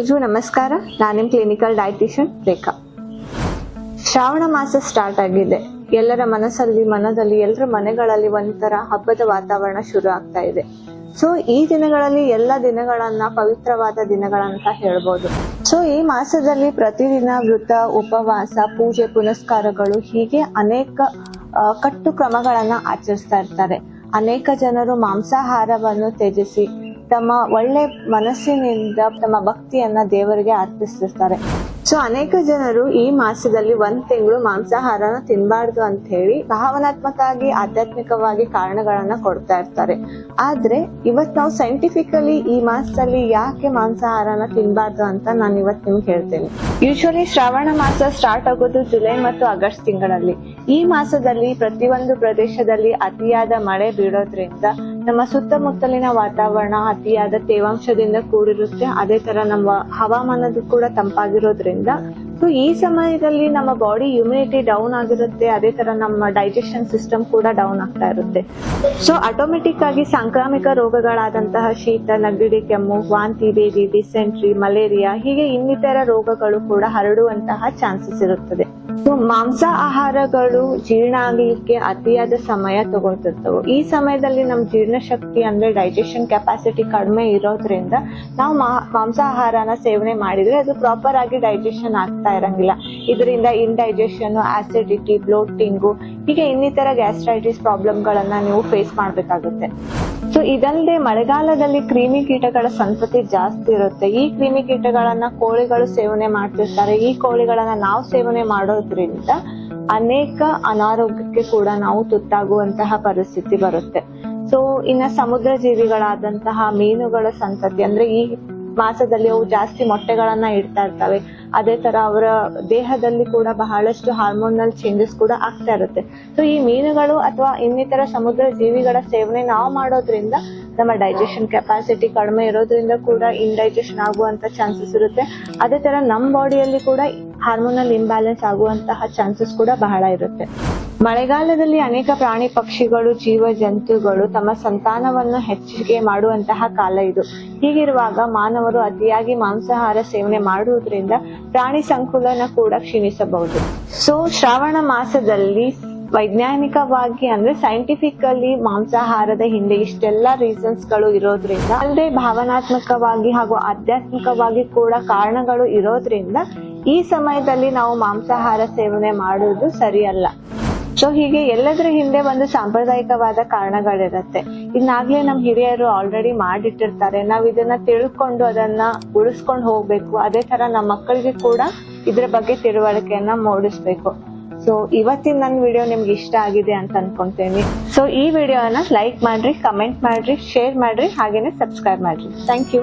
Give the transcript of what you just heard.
ಎಲ್ರಿಗೂ ನಮಸ್ಕಾರ. ನಾನು ನಿಮ್ಮ ಕ್ಲಿನಿಕಲ್ ಡಯಟಿಷಿಯನ್ ರೇಖಾ. ಶ್ರಾವಣ ಮಾಸ ಸ್ಟಾರ್ಟ್ ಆಗಿದೆ. ಎಲ್ಲರ ಮನದಲ್ಲಿ ಎಲ್ಲರ ಮನೆಗಳಲ್ಲಿ ಒಂಥರ ಹಬ್ಬದ ವಾತಾವರಣ ಶುರು ಆಗ್ತಾ ಇದೆ. ಸೊ ಈ ದಿನಗಳಲ್ಲಿ ಎಲ್ಲ ದಿನಗಳನ್ನ ಪವಿತ್ರವಾದ ದಿನಗಳಂತ ಹೇಳ್ಬೋದು. ಸೊ ಈ ಮಾಸದಲ್ಲಿ ಪ್ರತಿದಿನ ವ್ರತ, ಉಪವಾಸ, ಪೂಜೆ ಪುನಸ್ಕಾರಗಳು ಹೀಗೆ ಅನೇಕ ಕಟ್ಟು ಕ್ರಮಗಳನ್ನ ಆಚರಿಸ್ತಾ ಇರ್ತಾರೆ. ಅನೇಕ ಜನರು ಮಾಂಸಾಹಾರವನ್ನು ತ್ಯಜಿಸಿ ತಮ್ಮ ಒಳ್ಳೆ ಮನಸ್ಸಿನಿಂದ ತಮ್ಮ ಭಕ್ತಿಯನ್ನ ದೇವರಿಗೆ ಅರ್ಪಿಸ್ತಿರ್ತಾರೆ. ಸೊ ಅನೇಕ ಜನರು ಈ ಮಾಸದಲ್ಲಿ 1 ತಿಂಗಳು ಮಾಂಸಾಹಾರನ ತಿನ್ಬಾರ್ದು ಅಂತ ಹೇಳಿ ಭಾವನಾತ್ಮಕವಾಗಿ ಆಧ್ಯಾತ್ಮಿಕವಾಗಿ ಕಾರಣಗಳನ್ನ ಕೊಡ್ತಾ ಇರ್ತಾರೆ. ಆದ್ರೆ ಇವತ್ ನಾವು ಸೈಂಟಿಫಿಕಲಿ ಈ ಮಾಸದಲ್ಲಿ ಯಾಕೆ ಮಾಂಸಾಹಾರನ ತಿನ್ಬಾರ್ದು ಅಂತ ನಾನು ಇವತ್ತು ನಿಮ್ಗೆ ಹೇಳ್ತೇನೆ. ಯೂಶುವಲಿ ಶ್ರಾವಣ ಮಾಸ ಸ್ಟಾರ್ಟ್ ಆಗೋದು ಜುಲೈ ಮತ್ತು ಆಗಸ್ಟ್ ತಿಂಗಳಲ್ಲಿ. ಈ ಮಾಸದಲ್ಲಿ ಪ್ರತಿಯೊಂದು ಪ್ರದೇಶದಲ್ಲಿ ಅತಿಯಾದ ಮಳೆ ಬೀಳೋದ್ರಿಂದ ನಮ್ಮ ಸುತ್ತಮುತ್ತಲಿನ ವಾತಾವರಣ ಅತಿಯಾದ ತೇವಾಂಶದಿಂದ ಕೂಡಿರುತ್ತೆ. ಅದೇ ತರ ನಮ್ಮ ಹವಾಮಾನದ ಕೂಡ ತಂಪಾಗಿರೋದ್ರಿಂದ ಸೊ ಈ ಸಮಯದಲ್ಲಿ ನಮ್ಮ ಬಾಡಿ ಇಮ್ಯುನಿಟಿ ಡೌನ್ ಆಗಿರುತ್ತೆ. ಅದೇ ತರ ನಮ್ಮ ಡೈಜೆಷನ್ ಸಿಸ್ಟಮ್ ಕೂಡ ಡೌನ್ ಆಗ್ತಾ ಇರುತ್ತೆ. ಸೊ ಆಟೋಮೆಟಿಕ್ ಆಗಿ ಸಾಂಕ್ರಾಮಿಕ ರೋಗಗಳಾದಂತಹ ಶೀತ, ನೆಗಡಿ, ಕೆಮ್ಮು, ವಾಂತಿ, ಭೇದಿ, ಡಿಸೆಂಟ್ರಿ, ಮಲೇರಿಯಾ ಹೀಗೆ ಇನ್ನಿತರ ರೋಗಗಳು ಕೂಡ ಹರಡುವಂತಹ ಚಾನ್ಸಸ್ ಇರುತ್ತದೆ. ಸೊ ಮಾಂಸ ಆಹಾರಗಳು ಜೀರ್ಣ ಆಗಲಿಕ್ಕೆ ಅತಿಯಾದ ಸಮಯ ತಗೊಳ್ತಿರ್ತವೆ. ಈ ಸಮಯದಲ್ಲಿ ನಮ್ ಜೀರ್ಣಶಕ್ತಿ ಅಂದ್ರೆ ಡೈಜೆಷನ್ ಕೆಪಾಸಿಟಿ ಕಡಿಮೆ ಇರೋದ್ರಿಂದ ನಾವು ಮಾಂಸಾಹಾರನ ಸೇವನೆ ಮಾಡಿದ್ರೆ ಅದು ಪ್ರಾಪರ್ ಆಗಿ ಡೈಜೆಷನ್ ಆಗ್ತಾ ಇರಂಗಿಲ್ಲ. ಇದರಿಂದ ಇಂಡೈಜೆಷನ್, ಆಸಿಡಿಟಿ, ಬ್ಲೋಟಿಂಗು ಹೀಗೆ ಇನ್ನಿತರ ಗ್ಯಾಸ್ಟ್ರೈಟಿಸ್ ಪ್ರಾಬ್ಲಮ್ ಗಳನ್ನ ನೀವು ಫೇಸ್ ಮಾಡ್ಬೇಕಾಗುತ್ತೆ. ಸೊ ಇದಲ್ಲದೆ ಮಳೆಗಾಲದಲ್ಲಿ ಕ್ರಿಮಿ ಕೀಟಗಳ ಸಂತತಿ ಜಾಸ್ತಿ ಇರುತ್ತೆ. ಈ ಕ್ರಿಮಿ ಕೀಟಗಳನ್ನ ಕೋಳಿಗಳು ಸೇವನೆ ಮಾಡ್ತಿರ್ತಾರೆ. ಈ ಕೋಳಿಗಳನ್ನ ನಾವು ಸೇವನೆ ಮಾಡೋದ್ರಿಂದ ಅನೇಕ ಅನಾರೋಗ್ಯಕ್ಕೆ ಕೂಡ ನಾವು ತುತ್ತಾಗುವಂತಹ ಪರಿಸ್ಥಿತಿ ಬರುತ್ತೆ. ಸೊ ಇನ್ನ ಸಮುದ್ರ ಜೀವಿಗಳಾದಂತಹ ಮೀನುಗಳ ಸಂತತಿ ಅಂದ್ರೆ ಈ ಮಾಸದಲ್ಲಿ ಅವು ಜಾಸ್ತಿ ಮೊಟ್ಟೆಗಳನ್ನ ಇಡ್ತಾ ಇರ್ತವೆ. ಅದೇ ತರ ಅವರ ದೇಹದಲ್ಲಿ ಕೂಡ ಬಹಳಷ್ಟು ಹಾರ್ಮೋನಲ್ ಚೇಂಜಸ್ ಕೂಡ ಆಗ್ತಾ ಇರುತ್ತೆ. ಸೊ ಈ ಮೀನುಗಳು ಅಥವಾ ಇನ್ನಿತರ ಸಮುದ್ರ ಜೀವಿಗಳ ಸೇವನೆ ನಾವು ಮಾಡೋದ್ರಿಂದ ನಮ್ಮ ಡೈಜೆಷನ್ ಕೆಪಾಸಿಟಿ ಕಡಿಮೆ ಇರೋದ್ರಿಂದ ಕೂಡ ಇಂಡೈಜೆಷನ್ ಆಗುವಂತ ಚಾನ್ಸಸ್ ಇರುತ್ತೆ. ಅದೇ ತರ ನಮ್ಮ ಬಾಡಿಯಲ್ಲಿ ಕೂಡ ಹಾರ್ಮೋನಲ್ ಇಂಬ್ಯಾಲೆನ್ಸ್ ಆಗುವಂತಹ ಚಾನ್ಸಸ್ ಕೂಡ ಬಹಳ ಇರುತ್ತೆ. ಮಳೆಗಾಲದಲ್ಲಿ ಅನೇಕ ಪ್ರಾಣಿ ಪಕ್ಷಿಗಳು, ಜೀವ ಜಂತುಗಳು ತಮ್ಮ ಸಂತಾನವನ್ನು ಹೆಚ್ಚಿಗೆ ಮಾಡುವಂತಹ ಕಾಲ ಇದು. ಹೀಗಿರುವಾಗ ಮಾನವರು ಅತಿಯಾಗಿ ಮಾಂಸಾಹಾರ ಸೇವನೆ ಮಾಡುವುದರಿಂದ ಪ್ರಾಣಿ ಸಂಕುಲನ ಕೂಡ ಕ್ಷೀಣಿಸಬಹುದು. ಸೊ ಶ್ರಾವಣ ಮಾಸದಲ್ಲಿ ವೈಜ್ಞಾನಿಕವಾಗಿ ಅಂದ್ರೆ ಸೈಂಟಿಫಿಕಲಿ ಮಾಂಸಾಹಾರದ ಹಿಂದೆ ಇಷ್ಟೆಲ್ಲಾ ರೀಸನ್ಸ್ ಗಳು ಇರೋದ್ರಿಂದ ಅಲ್ಲದೆ ಭಾವನಾತ್ಮಕವಾಗಿ ಹಾಗೂ ಆಧ್ಯಾತ್ಮಿಕವಾಗಿ ಕೂಡ ಕಾರಣಗಳು ಇರೋದ್ರಿಂದ ಈ ಸಮಯದಲ್ಲಿ ನಾವು ಮಾಂಸಾಹಾರ ಸೇವನೆ ಮಾಡುವುದು ಸರಿಯಲ್ಲ. ಸೊ ಹೀಗೆ ಎಲ್ಲದರ ಹಿಂದೆ ಒಂದು ಸಾಂಪ್ರದಾಯಿಕವಾದ ಕಾರಣಗಳಿರತ್ತೆ. ಇನ್ನಾಗ್ಲೇ ನಮ್ ಹಿರಿಯರು ಆಲ್ರೆಡಿ ಮಾಡಿಟ್ಟಿರ್ತಾರೆ. ನಾವ್ ಇದನ್ನ ತಿಳ್ಕೊಂಡು ಅದನ್ನ ಉಳಿಸ್ಕೊಂಡು ಹೋಗ್ಬೇಕು. ಅದೇ ತರ ನಮ್ಮ ಮಕ್ಕಳಿಗೆ ಕೂಡ ಇದ್ರ ಬಗ್ಗೆ ತಿಳುವಳಿಕೆಯನ್ನ ಮೂಡಿಸ್ಬೇಕು. ಸೊ ಇವತ್ತಿನ ನನ್ನ ವಿಡಿಯೋ ನಿಮ್ಗೆ ಇಷ್ಟ ಆಗಿದೆ ಅಂತ ಅನ್ಕೊಂತೇನೆ. ಸೊ ಈ ವಿಡಿಯೋನ ಲೈಕ್ ಮಾಡ್ರಿ, ಕಮೆಂಟ್ ಮಾಡ್ರಿ, ಶೇರ್ ಮಾಡ್ರಿ, ಹಾಗೇನೆ ಸಬ್ಸ್ಕ್ರೈಬ್ ಮಾಡ್ರಿ. Thank you.